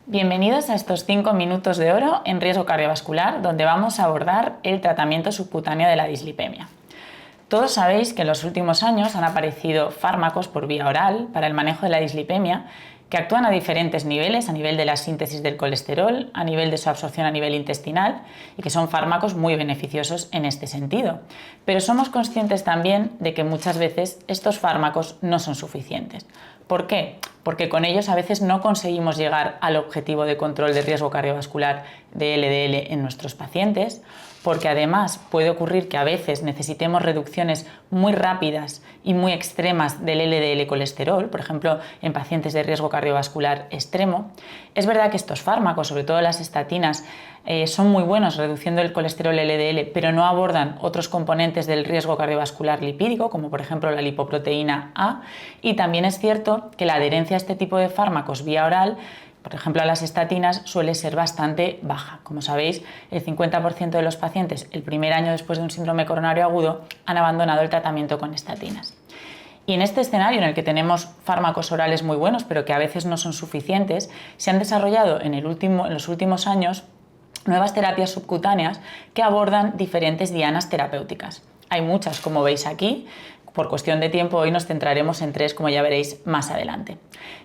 Bienvenidos a estos 5 minutos de oro en riesgo cardiovascular, donde vamos a abordar el tratamiento subcutáneo de la dislipemia. Todos sabéis que en los últimos años han aparecido fármacos por vía oral para el manejo de la dislipemia que actúan a diferentes niveles, a nivel de la síntesis del colesterol, a nivel de su absorción a nivel intestinal, y que son fármacos muy beneficiosos en este sentido. Pero somos conscientes también de que muchas veces estos fármacos no son suficientes. ¿Por qué? Porque con ellos a veces no conseguimos llegar al objetivo de control de riesgo cardiovascular de LDL en nuestros pacientes, porque además puede ocurrir que a veces necesitemos reducciones muy rápidas y muy extremas del LDL colesterol, por ejemplo, en pacientes de riesgo cardiovascular extremo. Es verdad que estos fármacos, sobre todo las estatinas, son muy buenos reduciendo el colesterol LDL, pero no abordan otros componentes del riesgo cardiovascular lipídico, como por ejemplo la lipoproteína A, y también es cierto que la adherencia a este tipo de fármacos vía oral, por ejemplo, a las estatinas, suele ser bastante baja. Como sabéis, el 50% de los pacientes el primer año después de un síndrome coronario agudo han abandonado el tratamiento con estatinas. Y en este escenario en el que tenemos fármacos orales muy buenos, pero que a veces no son suficientes, se han desarrollado en los últimos años nuevas terapias subcutáneas que abordan diferentes dianas terapéuticas. Hay muchas, como veis aquí. Por cuestión de tiempo hoy nos centraremos en 3, como ya veréis más adelante.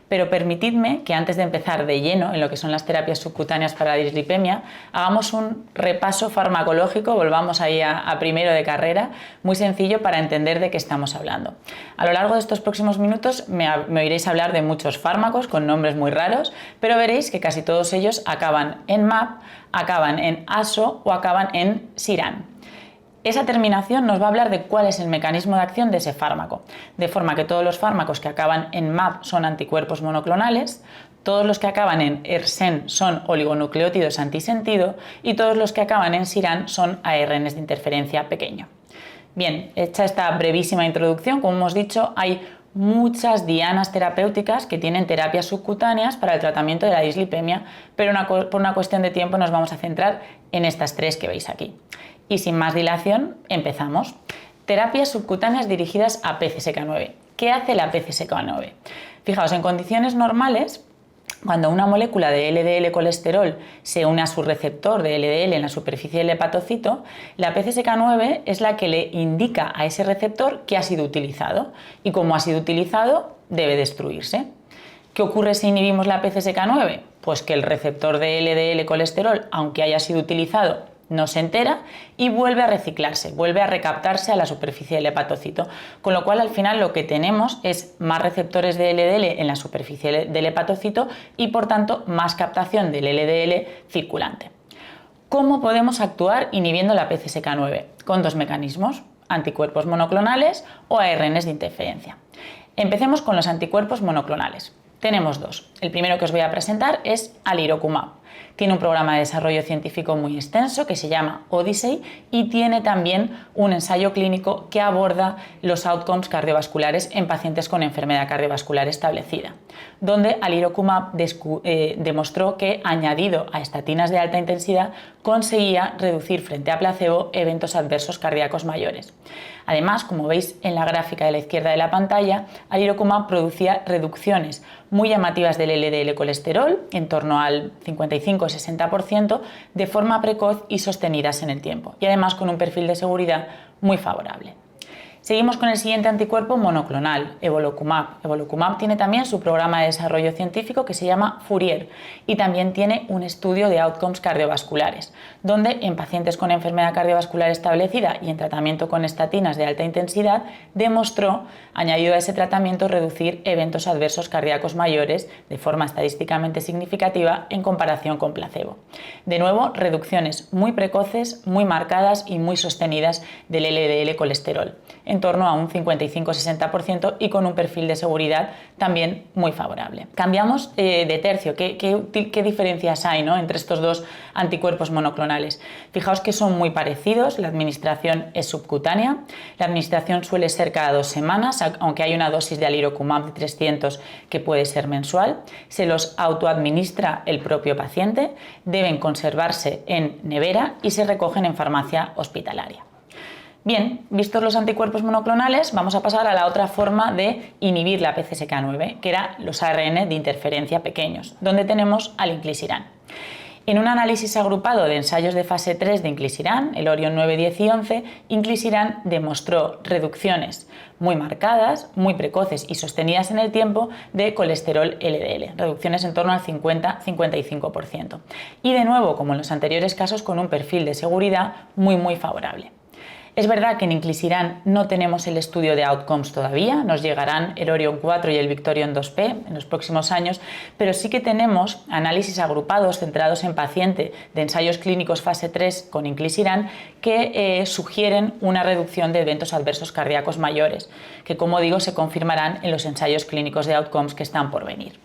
Pero permitidme que antes de empezar de lleno en lo que son las terapias subcutáneas para la dislipemia, hagamos un repaso farmacológico, volvamos ahí a primero de carrera, muy sencillo para entender de qué estamos hablando. A lo largo de estos próximos minutos me oiréis hablar de muchos fármacos con nombres muy raros, pero veréis que casi todos ellos acaban en MAP, acaban en ASO o acaban en SIRAN. Esa terminación nos va a hablar de cuál es el mecanismo de acción de ese fármaco, de forma que todos los fármacos que acaban en MAP son anticuerpos monoclonales, todos los que acaban en ERSEN son oligonucleótidos antisentido y todos los que acaban en SIRAN son ARNs de interferencia pequeño. Bien, hecha esta brevísima introducción, como hemos dicho, hay muchas dianas terapéuticas que tienen terapias subcutáneas para el tratamiento de la dislipemia, pero por una cuestión de tiempo nos vamos a centrar en estas 3 que veis aquí. Y sin más dilación, empezamos. Terapias subcutáneas dirigidas a PCSK9. ¿Qué hace la PCSK9? Fijaos, en condiciones normales, cuando una molécula de LDL colesterol se une a su receptor de LDL en la superficie del hepatocito, la PCSK9 es la que le indica a ese receptor que ha sido utilizado y como ha sido utilizado debe destruirse. ¿Qué ocurre si inhibimos la PCSK9? Pues que el receptor de LDL colesterol, aunque haya sido utilizado, no se entera y vuelve a reciclarse, vuelve a recaptarse a la superficie del hepatocito, con lo cual al final lo que tenemos es más receptores de LDL en la superficie del hepatocito y por tanto más captación del LDL circulante. ¿Cómo podemos actuar inhibiendo la PCSK9? Con 2 mecanismos, anticuerpos monoclonales o ARNs de interferencia. Empecemos con los anticuerpos monoclonales. Tenemos 2. El primero que os voy a presentar es alirocumab. Tiene un programa de desarrollo científico muy extenso que se llama Odyssey y tiene también un ensayo clínico que aborda los outcomes cardiovasculares en pacientes con enfermedad cardiovascular establecida, donde alirocumab demostró que añadido a estatinas de alta intensidad conseguía reducir frente a placebo eventos adversos cardíacos mayores. Además, como veis en la gráfica de la izquierda de la pantalla, alirocumab producía reducciones muy llamativas del LDL colesterol, en torno al 55-60%, de forma precoz y sostenidas en el tiempo, y además con un perfil de seguridad muy favorable. Seguimos con el siguiente anticuerpo monoclonal, evolocumab. Evolocumab tiene también su programa de desarrollo científico que se llama Fourier y también tiene un estudio de outcomes cardiovasculares, donde en pacientes con enfermedad cardiovascular establecida y en tratamiento con estatinas de alta intensidad demostró, añadido a ese tratamiento, reducir eventos adversos cardíacos mayores de forma estadísticamente significativa en comparación con placebo. De nuevo, reducciones muy precoces, muy marcadas y muy sostenidas del LDL colesterol, en torno a un 55-60% y con un perfil de seguridad también muy favorable. Cambiamos de tercio. ¿Qué diferencias hay, ¿no?, entre estos 2 anticuerpos monoclonales? Fijaos que son muy parecidos, la administración es subcutánea, la administración suele ser cada 2 semanas, aunque hay una dosis de alirocumab de 300 que puede ser mensual, se los autoadministra el propio paciente, deben conservarse en nevera y se recogen en farmacia hospitalaria. Bien, vistos los anticuerpos monoclonales, vamos a pasar a la otra forma de inhibir la PCSK9, que eran los ARN de interferencia pequeños, donde tenemos al inclisiran. En un análisis agrupado de ensayos de fase 3 de inclisiran, el Orion 9, 10 y 11, inclisiran demostró reducciones muy marcadas, muy precoces y sostenidas en el tiempo de colesterol LDL, reducciones en torno al 50-55%. Y de nuevo, como en los anteriores casos, con un perfil de seguridad muy favorable. Es verdad que en inclisiran no tenemos el estudio de outcomes todavía, nos llegarán el Orion 4 y el Victorion 2P en los próximos años, pero sí que tenemos análisis agrupados centrados en paciente de ensayos clínicos fase 3 con inclisiran que sugieren una reducción de eventos adversos cardíacos mayores, que como digo se confirmarán en los ensayos clínicos de outcomes que están por venir.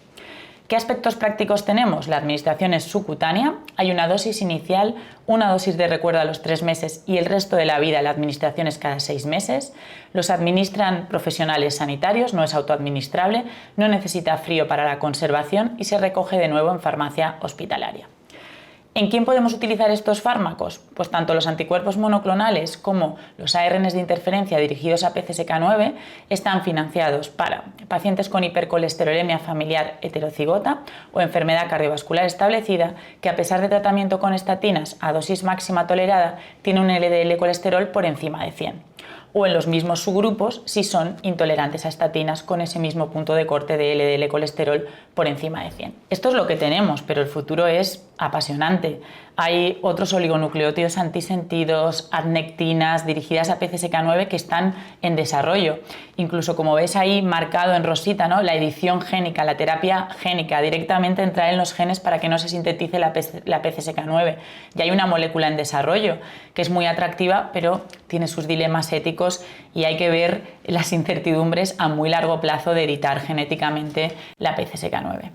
¿Qué aspectos prácticos tenemos? La administración es subcutánea, hay una dosis inicial, una dosis de recuerdo a los 3 meses y el resto de la vida la administración es cada 6 meses. Los administran profesionales sanitarios, no es autoadministrable, no necesita frío para la conservación y se recoge de nuevo en farmacia hospitalaria. ¿En quién podemos utilizar estos fármacos? Pues tanto los anticuerpos monoclonales como los ARNs de interferencia dirigidos a PCSK9 están financiados para pacientes con hipercolesterolemia familiar heterocigota o enfermedad cardiovascular establecida que a pesar de tratamiento con estatinas a dosis máxima tolerada tiene un LDL colesterol por encima de 100. O en los mismos subgrupos si son intolerantes a estatinas con ese mismo punto de corte de LDL colesterol por encima de 100. Esto es lo que tenemos, pero el futuro es apasionante. Hay otros oligonucleótidos antisentidos, adnectinas dirigidas a PCSK9 que están en desarrollo. Incluso como ves ahí marcado en rosita, ¿no? La edición génica, la terapia génica, directamente entrar en los genes para que no se sintetice la PCSK9. Y hay una molécula en desarrollo que es muy atractiva, pero tiene sus dilemas éticos y hay que ver las incertidumbres a muy largo plazo de editar genéticamente la PCSK9.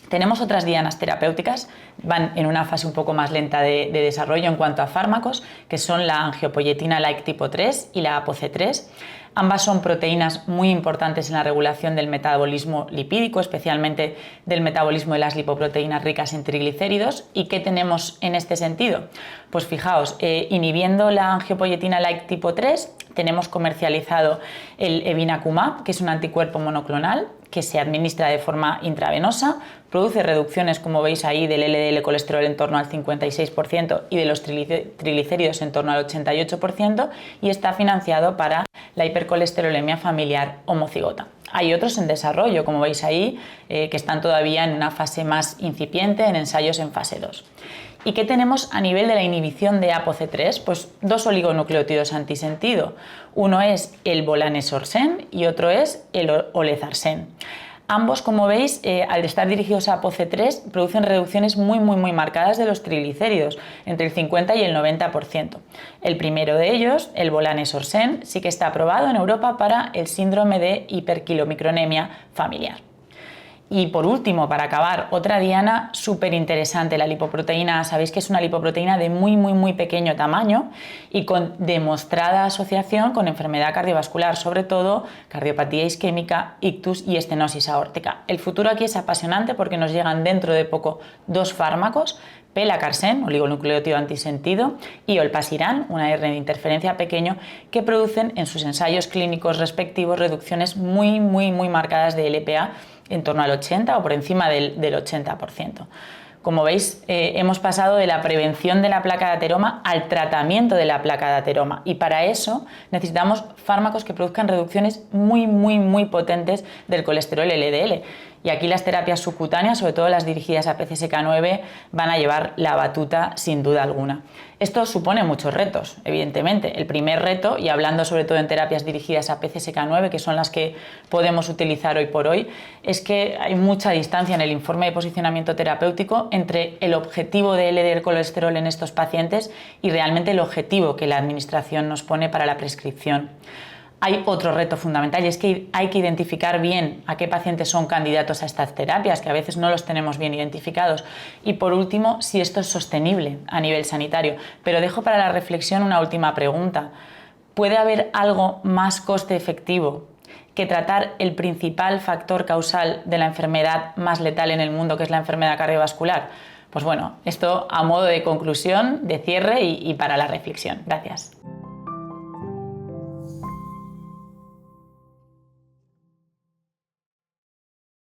Tenemos otras dianas terapéuticas, van en una fase un poco más lenta de desarrollo en cuanto a fármacos, que son la angiopoyetina-like tipo 3 y la ApoC3. Ambas son proteínas muy importantes en la regulación del metabolismo lipídico, especialmente del metabolismo de las lipoproteínas ricas en triglicéridos. ¿Y qué tenemos en este sentido? Pues fijaos, inhibiendo la angiopoyetina-like tipo 3, tenemos comercializado el evinacumab, que es un anticuerpo monoclonal que se administra de forma intravenosa, produce reducciones, como veis ahí, del LDL colesterol en torno al 56% y de los triglicéridos en torno al 88% y está financiado para la hipercolesterolemia familiar homocigota. Hay otros en desarrollo, como veis ahí, que están todavía en una fase más incipiente, en ensayos en fase 2. ¿Y qué tenemos a nivel de la inhibición de ApoC3? Pues dos oligonucleótidos antisentido. Uno es el volanesorsen y otro es el olezarsen. Ambos, como veis, al estar dirigidos a ApoC3, producen reducciones muy marcadas de los triglicéridos, entre el 50 y el 90%. El primero de ellos, el volanesorsen, sí que está aprobado en Europa para el síndrome de hiperquilomicronemia familiar. Y por último, para acabar, otra diana súper interesante, la lipoproteína. Sabéis que es una lipoproteína de muy pequeño tamaño y con demostrada asociación con enfermedad cardiovascular, sobre todo cardiopatía isquémica, ictus y estenosis aórtica. El futuro aquí es apasionante porque nos llegan dentro de poco dos fármacos, pelacarsen, oligonucleótido antisentido, y olpasiran, una ARN de interferencia pequeño, que producen en sus ensayos clínicos respectivos reducciones muy marcadas de LPA en torno al 80 o por encima del 80%. Como veis, hemos pasado de la prevención de la placa de ateroma al tratamiento de la placa de ateroma y para eso necesitamos fármacos que produzcan reducciones muy potentes del colesterol LDL. Y aquí las terapias subcutáneas, sobre todo las dirigidas a PCSK9, van a llevar la batuta sin duda alguna. Esto supone muchos retos, evidentemente. El primer reto, y hablando sobre todo en terapias dirigidas a PCSK9, que son las que podemos utilizar hoy por hoy, es que hay mucha distancia en el informe de posicionamiento terapéutico entre el objetivo de LDL colesterol en estos pacientes y realmente el objetivo que la administración nos pone para la prescripción. Hay otro reto fundamental y es que hay que identificar bien a qué pacientes son candidatos a estas terapias, que a veces no los tenemos bien identificados. Y por último, si esto es sostenible a nivel sanitario. Pero dejo para la reflexión una última pregunta. ¿Puede haber algo más coste efectivo que tratar el principal factor causal de la enfermedad más letal en el mundo, que es la enfermedad cardiovascular? Pues bueno, esto a modo de conclusión, de cierre y para la reflexión. Gracias.